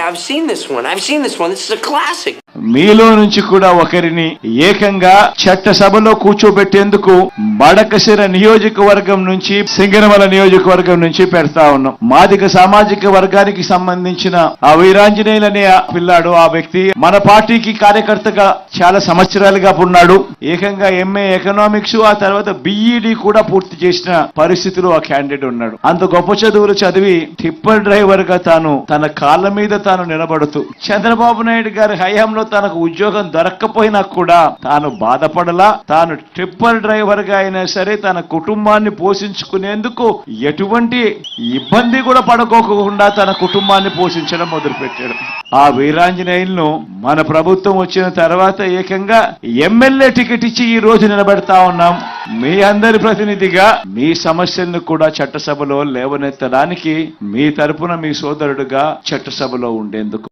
I've seen this one. This is a classic. మీలో నుంచి కూడా ఒకరిని ఏకంగా చట్టసభలో కూర్చోబెట్టేందుకు మడకశిర నియోజకవర్గం నుంచి సింగనమల నియోజకవర్గం నుంచి పెడతా ఉన్నాం. మాదిగ సామాజిక వర్గానికి సంబంధించిన ఆ వీరాంజనేయులు అనే పిల్లాడు, ఆ వ్యక్తి మన పార్టీకి కార్యకర్తగా చాలా సంవత్సరాలుగా ఉన్నాడు. ఏకంగా ఎంఏ ఎకనామిక్స్, ఆ తర్వాత బిఈడి కూడా పూర్తి చేసిన పరిస్థితిలో ఆ క్యాండిడేట్ ఉన్నాడు. అంత గొప్ప చదువులు చదివి టిప్పర్ డ్రైవర్ గా తాను తన కాళ్ళ మీద తాను నిలబడుతూ చంద్రబాబు నాయుడు గారి హయాంలో తనకు ఉద్యోగం దొరక్కపోయినా కూడా తాను బాధపడలా. తాను టిప్పర్ డ్రైవర్ గా అయినా సరే తన కుటుంబాన్ని పోషించుకునేందుకు ఎటువంటి ఇబ్బంది కూడా పడుకోకుండా తన కుటుంబాన్ని పోషించడం మొదలుపెట్టాడు. ఆ వీరాంజనేయులను మన ప్రభుత్వం వచ్చిన తర్వాత ఏకంగా ఎమ్మెల్యే టికెట్ ఇచ్చి ఈ రోజు నిలబెడతా ఉన్నాం. మీ అందరి ప్రతినిధిగా మీ సమస్యలను కూడా చట్టసభలో లేవనెత్తడానికి మీ తరపున మీ సోదరుడుగా చట్టసభలో ఉండేందుకు